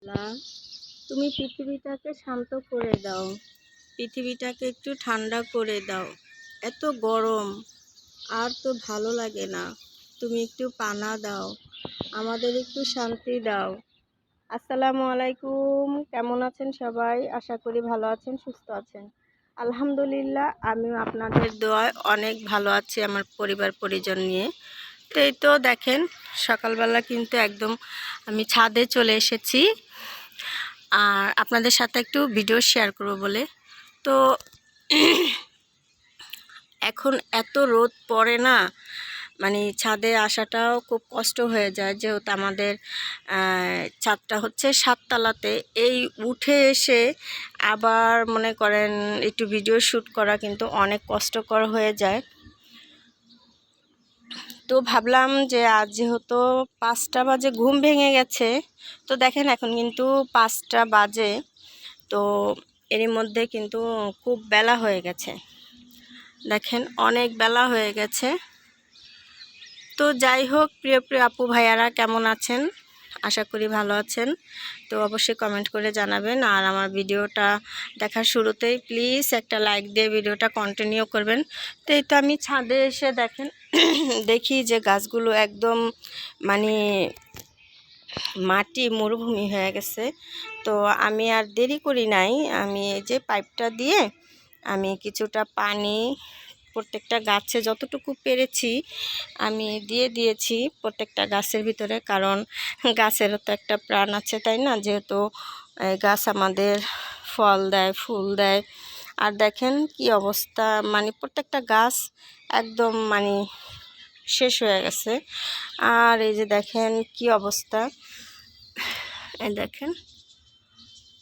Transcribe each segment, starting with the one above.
আল্লাহ, তুমি পৃথিবীটাকে শান্ত করে দাও, পৃথিবীটাকে একটু ঠান্ডা করে দাও। এত গরম, আর তো ভালো লাগে না। তুমি একটু পানা দাও, আমাদের একটু শান্তি দাও। আসসালামু আলাইকুম, কেমন আছেন সবাই? আশা করি ভালো আছেন, সুস্থ আছেন। আলহামদুলিল্লাহ, আমিও আপনাদের দোয়ায় অনেক ভালো আছি আমার পরিবার পরিজন নিয়ে। তো এই তো দেখেন, সকালবেলা কিন্তু একদম আমি ছাদে চলে এসেছি আর আপনাদের সাথে একটু ভিডিও শেয়ার করব বলে। তো এখন এত রোদ পড়ে না, মানে ছাদে আসাটাও খুব কষ্ট হয়ে যায়, যেহেতু আমাদের ছাদটা হচ্ছে 7 তলাতে। এই উঠে এসে আবার মনে করেন একটু ভিডিও শ্যুট করা কিন্তু অনেক কষ্টকর হয়ে যায়। তো ভাবলাম যে আজ যেহেতু 5টা বাজে ঘুম ভেঙে গেছে, তো দেখেন এখন কিন্তু 5টা বাজে। তো এরই মধ্যে কিন্তু খুব বেলা হয়ে গেছে, দেখেন অনেক বেলা হয়ে গেছে। তো যাই হোক, প্রিয় প্রিয় আপু ভাইয়ারা কেমন আছেন? আশা করি ভালো আছেন। তো অবশ্যই কমেন্ট করে জানাবেন, আর আমার ভিডিওটা দেখার শুরুতেই প্লিজ একটা লাইক দিয়ে ভিডিওটা কন্টিনিউ করবেন। তো এই তো আমি ছাদে এসে দেখেন দেখি যে গাছগুলো একদম মানে মাটি মরুভূমি হয়ে গেছে। তো আমি আর দেরি করি নাই, আমি এই যে পাইপটা দিয়ে আমি কিছুটা পানি প্রত্যেকটা গাছে যতটুকু পেরেছি আমি দিয়ে দিয়েছি প্রত্যেকটা গাছের ভিতরে, কারণ গাছেরও তো একটা প্রাণ আছে, তাই না? যেহেতু গাছ আমাদের ফল দেয়, ফুল দেয়। আর দেখেন কি অবস্থা, মানে প্রত্যেকটা গাছ একদম মানে শেষ হয়ে গেছে। আর এই যে দেখেন কি অবস্থা, এই দেখেন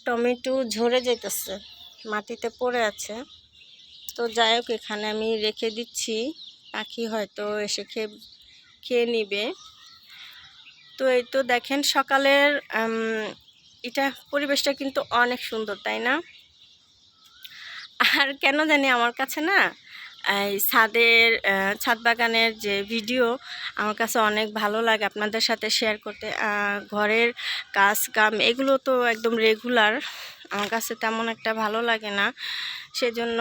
টমেটো ঝরে যেতেছে, মাটিতে পড়ে আছে। তো যাই হোক, এখানে আমি রেখে দিচ্ছি, পাখি হয়তো এসে খেয়ে নিবে। তো এই তো দেখেন সকালের এটা পরিবেশটা কিন্তু অনেক সুন্দর, তাই না? আর কেন জানি আমার কাছে না এই ছাদ বাগানের যে ভিডিও আমার কাছে অনেক ভালো লাগে আপনাদের সাথে শেয়ার করতে। ঘরের কাজ কাম এগুলো তো একদম রেগুলার, আমার কাছে তেমন একটা ভালো লাগে না। সেজন্য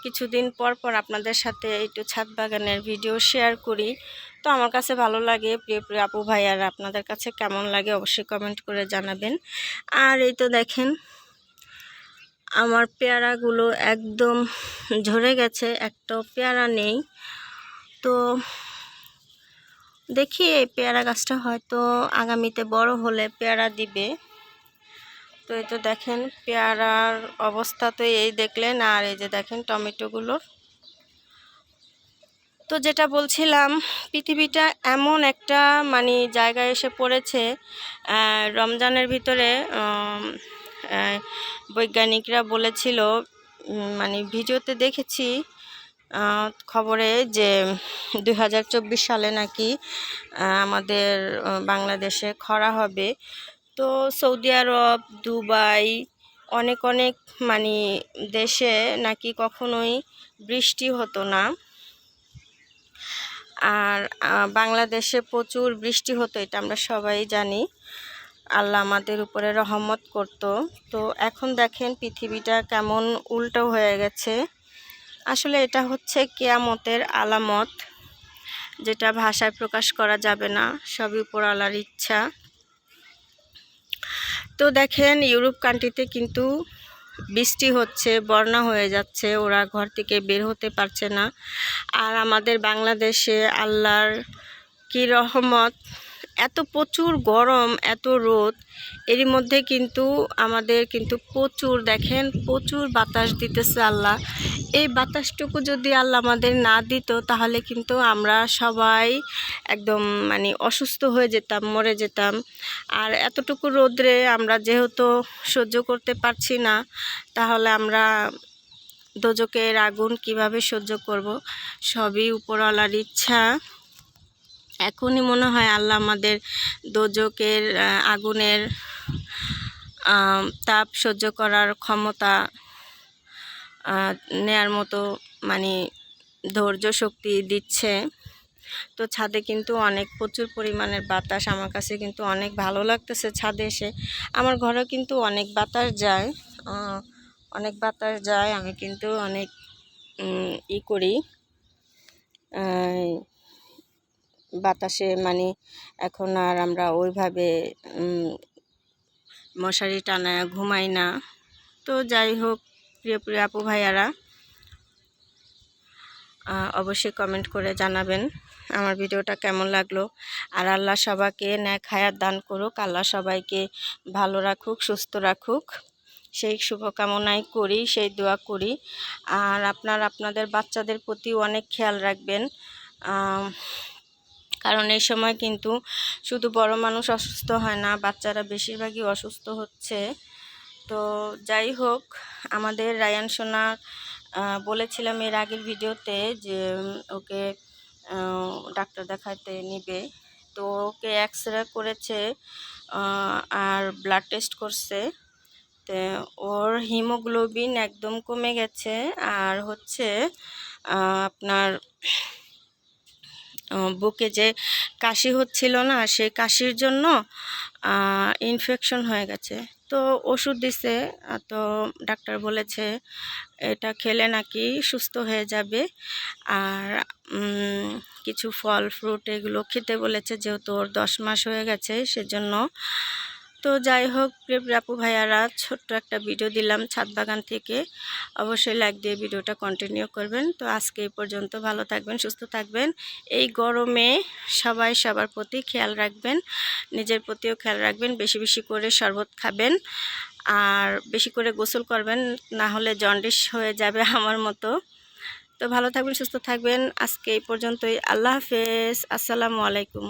কিছুদিন পর পর আপনাদের সাথে একটু ছাদ বাগানের ভিডিও শেয়ার করি। তো আমার কাছে ভালো লাগে। প্রিয় প্রিয় আপু ভাইয়ার আপনাদের কাছে কেমন লাগে অবশ্যই কমেন্ট করে জানাবেন। আর এই তো দেখেন আমার পেয়ারাগুলো একদম ঝরে গেছে, একটা পেয়ারা নেই। তো দেখি এই পেয়ারা গাছটা হয়তো আগামীতে বড় হলে পেয়ারা দিবে। তো এই তো দেখেন পেয়ারার অবস্থা তো এই দেখলেন, আর এই যে দেখেন টমেটোগুলোর। তো যেটা বলছিলাম, পৃথিবীটা এমন একটা মানে জায়গায় এসে পড়েছে, রমজানের ভিতরে বৈজ্ঞানিকরা বলেছিল, মানে ভিডিওতে দেখেছি খবরে, যে 2024 সালে নাকি আমাদের বাংলাদেশে খরা হবে। তো সৌদি আরব, দুবাই, অনেক অনেক মানে দেশে নাকি কখনোই বৃষ্টি হতো না, আর বাংলাদেশে প্রচুর বৃষ্টি হতো, এটা আমরা সবাই জানি। আল্লাহ আমাদের উপরে রহমত করত। তো এখন দেখেন পৃথিবীটা কেমন উল্টো হয়ে গেছে। আসলে এটা হচ্ছে কিয়ামতের আলামত, যেটা ভাষায় প্রকাশ করা যাবে না, সবই উপর আল্লাহর ইচ্ছা। তো দেখেন ইউরোপ কান্ট্রিতে কিন্তু বৃষ্টি হচ্ছে, বন্যা হয়ে যাচ্ছে, ওরা ঘর থেকে বের হতে পারছে না। আর আমাদের বাংলাদেশে আল্লাহর কি রহমত, এত প্রচুর গরম, এত রোদ, এরই মধ্যে কিন্তু আমাদের কিন্তু প্রচুর দেখেন প্রচুর বাতাস দিতেছে আল্লাহ। এই বাতাসটুকু যদি আল্লাহ আমাদের না দিত, তাহলে কিন্তু আমরা সবাই একদম মানে অসুস্থ হয়ে যেতাম, মরে যেতাম। আর এতটুকু রোদ্রে আমরা যেহেতু সহ্য করতে পারছি না, তাহলে আমরা দোজকের আগুন কিভাবে সহ্য করব? সবই উপরওয়ালার ইচ্ছা। এখনই মনে হয় আল্লাহ আমাদের দোজকের আগুনের তাপ সহ্য করার ক্ষমতা নেয়ার মতো মানে ধৈর্য শক্তি দিচ্ছে। তো ছাদে কিন্তু অনেক প্রচুর পরিমাণের বাতাস, আমার কাছে কিন্তু অনেক ভালো লাগতেছে ছাদে এসে। আমার ঘরেও কিন্তু অনেক বাতাস যায়, আমি কিন্তু অনেক করি বাতাসে, মানে এখন আর আমরা ওইভাবে মশারি টানায় ঘুমাই না। তো যাই হোক, প্রিয় প্রিয় আপু ভাইয়ারা, অবশ্যই কমেন্ট করে জানাবেন আমার ভিডিওটা কেমন লাগলো। আর আল্লাহ সবাইকে ন্যাক হায়াত দান করুক, আল্লাহ সবাইকে ভালো রাখুক, সুস্থ রাখুক, সেই শুভকামনাই করি, সেই দোয়া করি। আর আপনাদের বাচ্চাদের প্রতি অনেক খেয়াল রাখবেন, কারণ এই সময় কিন্তু শুধু বড় মানুষ অসুস্থ হয় না, বাচ্চারা বেশিরভাগই অসুস্থ হচ্ছে। তো যাই হোক, আমাদের রায়ান সোনা বলেছিলাম এর আগের ভিডিওতে যে ওকে ডাক্তার দেখাতে নিবে। তো ওকে এক্সরে করেছে আর ব্লাড টেস্ট করছে। তো ওর হিমোগ্লোবিন একদম কমে গেছে, আর হচ্ছে আপনার বুকে যে কাশি হচ্ছিল না, সেই কাশির জন্য ইনফেকশন হয়ে গেছে। তো ওষুধ দিছে, তো ডাক্তার বলেছে এটা খেলে নাকি সুস্থ হয়ে যাবে। আর কিছু ফল ফ্রুট এগুলো খেতে বলেছে, যেহেতু ওর 10 মাস হয়ে গেছে সেজন্য। তো যাই হোক, প্রিয় আপু ভাইয়ারা, ছোট্ট একটা ভিডিও দিলাম ছাদ বাগান থেকে, অবশ্যই লাইক দিয়ে ভিডিওটা কন্টিনিউ করবেন। তো আজকে এই পর্যন্ত, ভালো থাকবেন, সুস্থ থাকবেন। এই গরমে সবাই সবার প্রতি খেয়াল রাখবেন, নিজের প্রতিও খেয়াল রাখবেন, বেশি বেশি করে শরবত খাবেন আর বেশি করে গোসল করবেন, না হলে জন্ডিস হয়ে যাবে আমার মতো। তো ভালো থাকবেন, সুস্থ থাকবেন। আজকে এই পর্যন্তই, আল্লাহ হাফেজ, আসসালামু আলাইকুম।